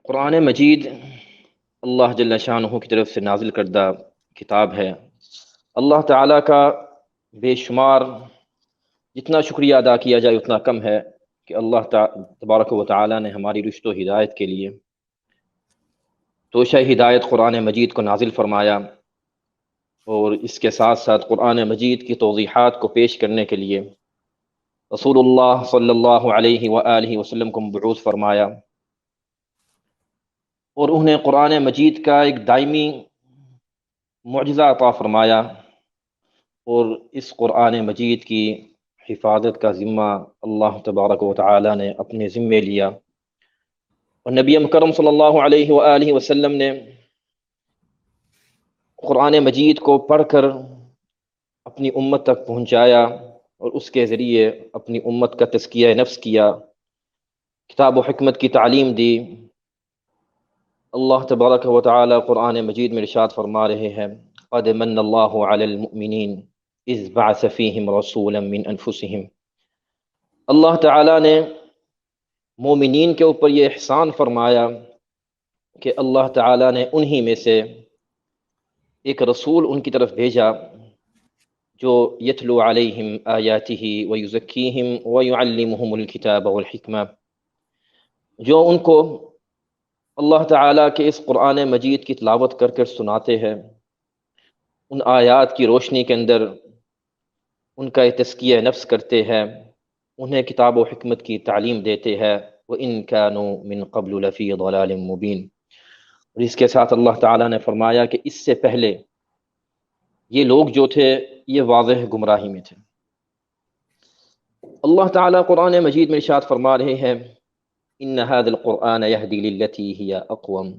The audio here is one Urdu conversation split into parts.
قرآن مجید اللہ جل شانہ کی طرف سے نازل کردہ کتاب ہے۔ اللہ تعالیٰ کا بے شمار جتنا شکریہ ادا کیا جائے اتنا کم ہے کہ اللہ تبارک و تعالیٰ نے ہماری رشد و ہدایت کے لیے توشہ ہدایت قرآن مجید کو نازل فرمایا، اور اس کے ساتھ ساتھ قرآن مجید کی توضیحات کو پیش کرنے کے لیے رسول اللہ صلی اللہ علیہ وآلہ وسلم کو مبعوث فرمایا، اور انہیں قرآن مجید کا ایک دائمی معجزہ عطا فرمایا، اور اس قرآن مجید کی حفاظت کا ذمہ اللہ تبارک و تعالی نے اپنے ذمے لیا، اور نبی مکرم صلی اللہ علیہ وآلہ وسلم نے قرآن مجید کو پڑھ کر اپنی امت تک پہنچایا، اور اس کے ذریعے اپنی امت کا تزکیہ نفس کیا، کتاب و حکمت کی تعلیم دی۔ اللہ تبارک و تعالی قرآن مجید میں ارشاد فرما رہے ہیں: قد من اللہ علی المؤمنین اذ بعث فیہم رسولا من انفسہم۔ اللہ تعالی نے مومنین کے اوپر یہ احسان فرمایا کہ اللہ تعالی نے انہی میں سے ایک رسول ان کی طرف بھیجا جو یتلو علیہم آیاتہ ویزکیہم ویعلمہم الکتاب والحکمہ، جو ان کو اللہ تعالیٰ کے اس قرآن مجید کی تلاوت کر کر سناتے ہیں، ان آیات کی روشنی کے اندر ان کا تزکیہ نفس کرتے ہیں، انہیں کتاب و حکمت کی تعلیم دیتے ہیں۔ وَإِن كَانُوا مِن قَبْلُ لَفِي ضَلَالٍ مُبِينٍ۔ اور اس کے ساتھ اللہ تعالیٰ نے فرمایا کہ اس سے پہلے یہ لوگ جو تھے یہ واضح گمراہی میں تھے۔ اللہ تعالیٰ قرآن مجید میں ارشاد فرما رہے ہیں: إن هذا القرآن يهدي للتي هي أقوم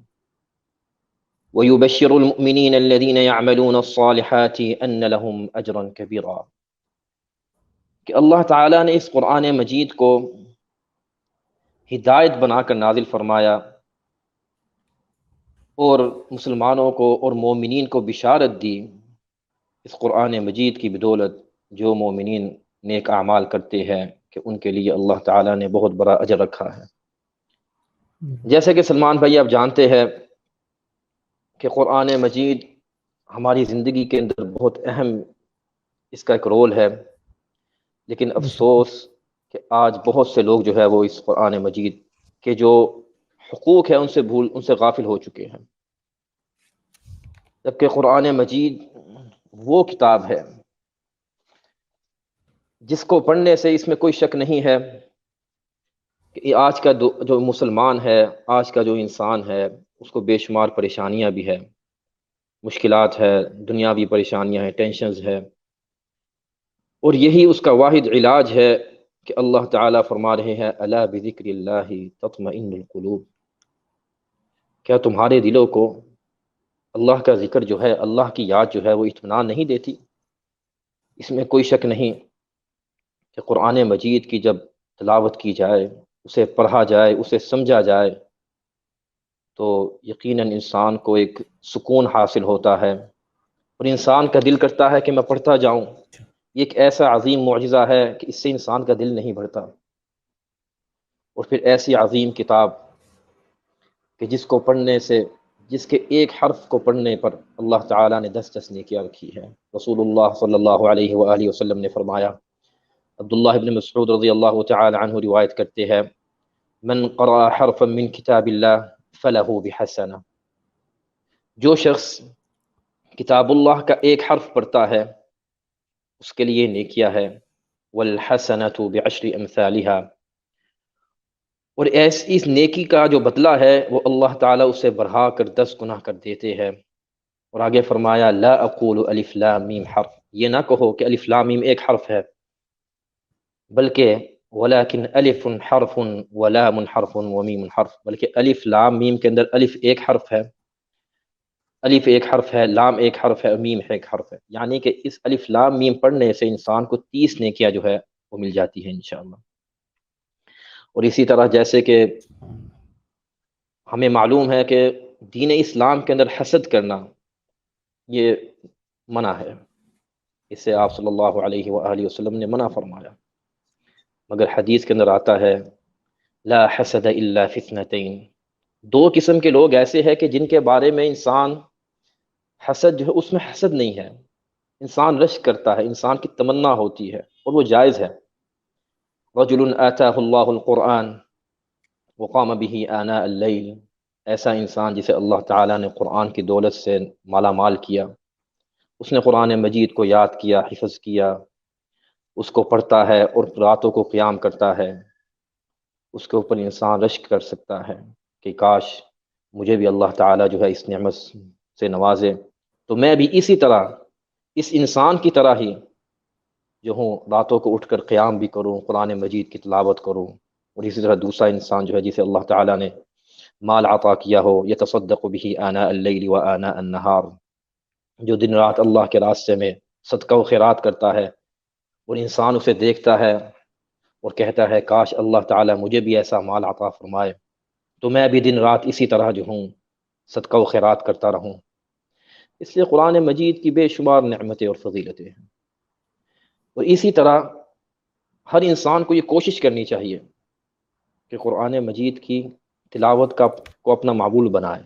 ويبشر المؤمنين الذين يعملون الصالحات أن لهم أجرا كبيرا، کہ اللہ تعالیٰ نے اس قرآن مجید کو ہدایت بنا کر نازل فرمایا، اور مسلمانوں کو اور مومنین کو بشارت دی اس قرآن مجید کی بدولت، جو مومنین نیک اعمال کرتے ہیں کہ ان کے لیے اللہ تعالیٰ نے بہت بڑا اجر رکھا ہے۔ جیسے کہ سلمان بھائی آپ جانتے ہیں کہ قرآن مجید ہماری زندگی کے اندر بہت اہم اس کا ایک رول ہے، لیکن افسوس کہ آج بہت سے لوگ جو ہے وہ اس قرآن مجید کے جو حقوق ہیں ان سے غافل ہو چکے ہیں، جبکہ قرآن مجید وہ کتاب ہے جس کو پڑھنے سے اس میں کوئی شک نہیں ہے کہ آج کا جو مسلمان ہے، آج کا جو انسان ہے، اس کو بے شمار پریشانیاں بھی ہے، مشکلات ہے، دنیاوی پریشانیاں ہیں، ٹینشنز ہے، اور یہی اس کا واحد علاج ہے کہ اللہ تعالیٰ فرما رہے ہیں: الا بذکر اللہ تطمئن القلوب۔ کیا تمہارے دلوں کو اللہ کا ذکر جو ہے، اللہ کی یاد جو ہے وہ اطمینان نہیں دیتی؟ اس میں کوئی شک نہیں کہ قرآن مجید کی جب تلاوت کی جائے، اسے پڑھا جائے، اسے سمجھا جائے، تو یقیناً انسان کو ایک سکون حاصل ہوتا ہے، اور انسان کا دل کرتا ہے کہ میں پڑھتا جاؤں۔ یہ ایک ایسا عظیم معجزہ ہے کہ اس سے انسان کا دل نہیں بھرتا، اور پھر ایسی عظیم کتاب کہ جس کو پڑھنے سے، جس کے ایک حرف کو پڑھنے پر اللہ تعالیٰ نے 10 نیکیاں رکھی ہے۔ رسول اللہ صلی اللہ علیہ وآلہ وسلم نے فرمایا، عبداللہ ابن مسعود رضی اللہ تعالی عنہ روایت کرتے ہیں: من قرأ حرفا من کتاب اللہ فلہ بحسنہ۔ جو شخص کتاب اللہ کا ایک حرف پڑھتا ہے اس کے لیے نیکیاں ہے، والحسنۃ بعشر امثالها، اور اس نیکی کا جو بدلہ ہے وہ اللہ تعالیٰ اسے بڑھا کر 10 گنا کر دیتے ہیں۔ اور آگے فرمایا: لا اقول الف لام میم حرف، یہ نہ کہو کہ الف لام میم ایک حرف ہے، بلکہ ولیکن الف حرف ولام حرف ومیم حرف، بلکہ الف لام میم کے اندر الف ایک حرف ہے، الف ایک حرف ہے، لام ایک حرف ہے، اور میم ایک حرف ہے، یعنی کہ اس الف لام میم پڑھنے سے انسان کو 30 نیکیاں جو ہے وہ مل جاتی ہیں انشاءاللہ۔ اور اسی طرح جیسے کہ ہمیں معلوم ہے کہ دین اسلام کے اندر حسد کرنا یہ منع ہے، اس سے آپ صلی اللہ علیہ وآلہ وسلم نے منع فرمایا، مگر حدیث کے اندر آتا ہے: لا حسد الا فی اثنتین، دو قسم کے لوگ ایسے ہیں کہ جن کے بارے میں انسان حسد جو ہے اس میں حسد نہیں ہے، انسان رشک کرتا ہے، انسان کی تمنا ہوتی ہے اور وہ جائز ہے۔ رجل آتاہ اللہ القرآن وقام به آناء اللیل، ایسا انسان جسے اللہ تعالیٰ نے قرآن کی دولت سے مالا مال کیا، اس نے قرآن مجید کو یاد کیا، حفظ کیا، اس کو پڑھتا ہے اور راتوں کو قیام کرتا ہے، اس کے اوپر انسان رشک کر سکتا ہے کہ کاش مجھے بھی اللہ تعالیٰ جو ہے اس نعمت سے نوازے، تو میں بھی اسی طرح اس انسان کی طرح ہی جو ہوں راتوں کو اٹھ کر قیام بھی کروں، قرآن مجید کی تلاوت کروں، اور اسی طرح دوسرا انسان جو ہے جسے اللہ تعالیٰ نے مال عطا کیا ہو، یتصدق به آناء اللیل و آناء النہار، جو دن رات اللہ کے راستے میں صدقہ و خیرات کرتا ہے، اور انسان اسے دیکھتا ہے اور کہتا ہے کاش اللہ تعالیٰ مجھے بھی ایسا مال عطا فرمائے تو میں بھی دن رات اسی طرح جو ہوں صدقہ و خیرات کرتا رہوں۔ اس لیے قرآن مجید کی بے شمار نعمتیں اور فضیلتیں ہیں، اور اسی طرح ہر انسان کو یہ کوشش کرنی چاہیے کہ قرآن مجید کی تلاوت کو اپنا معمول بنائے۔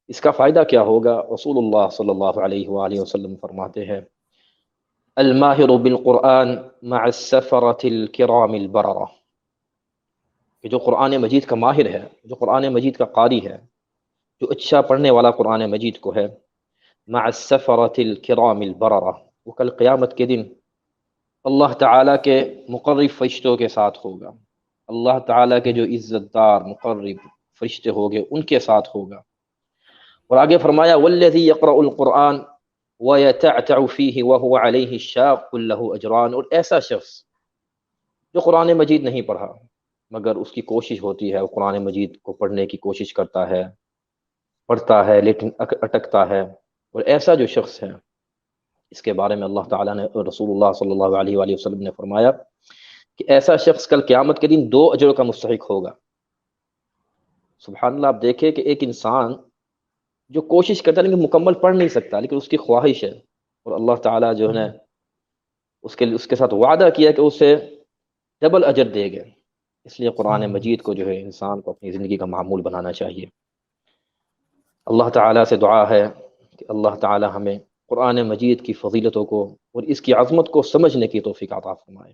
اس کا فائدہ کیا ہوگا؟ رسول اللہ صلی اللہ علیہ وآلہ وسلم فرماتے ہیں الماہر بالقرآن مع السفرة الکرام البررہ، کہ جو قرآن مجید کا ماہر ہے، جو قرآن مجید کا قاری ہے، جو اچھا پڑھنے والا قرآن مجید کو ہے، مع السفرة الکرام البررہ، وہ کل قیامت کے دن اللہ تعالیٰ کے مقرب فرشتوں کے ساتھ ہوگا، اللہ تعالیٰ کے جو عزت دار مقرب فرشتے ہوگے ان کے ساتھ ہوگا۔ اور آگے فرمایا والذی یقرأ القرآن ویتعتع فیہ وہو علیہ شاق لہ اجران، اور ایسا شخص جو قرآن مجید نہیں پڑھا مگر اس کی کوشش ہوتی ہے، وہ قرآن مجید کو پڑھنے کی کوشش کرتا ہے، پڑھتا ہے لیکن اٹکتا ہے، اور ایسا جو شخص ہے اس کے بارے میں اللہ تعالیٰ نے، رسول اللہ صلی اللہ علیہ وآلہ وسلم نے فرمایا کہ ایسا شخص کل قیامت کے دن دو اجر کا مستحق ہوگا۔ سبحان اللہ، آپ دیکھیں کہ ایک انسان جو کوشش کرتا ہے لیکن مکمل پڑھ نہیں سکتا، لیکن اس کی خواہش ہے، اور اللہ تعالیٰ جو ہے اس کے ساتھ وعدہ کیا کہ اسے ڈبل اجر دے گا۔ اس لیے قرآن مجید کو جو ہے انسان کو اپنی زندگی کا معمول بنانا چاہیے۔ اللہ تعالیٰ سے دعا ہے کہ اللہ تعالیٰ ہمیں قرآن مجید کی فضیلتوں کو اور اس کی عظمت کو سمجھنے کی توفیق عطا فرمائے۔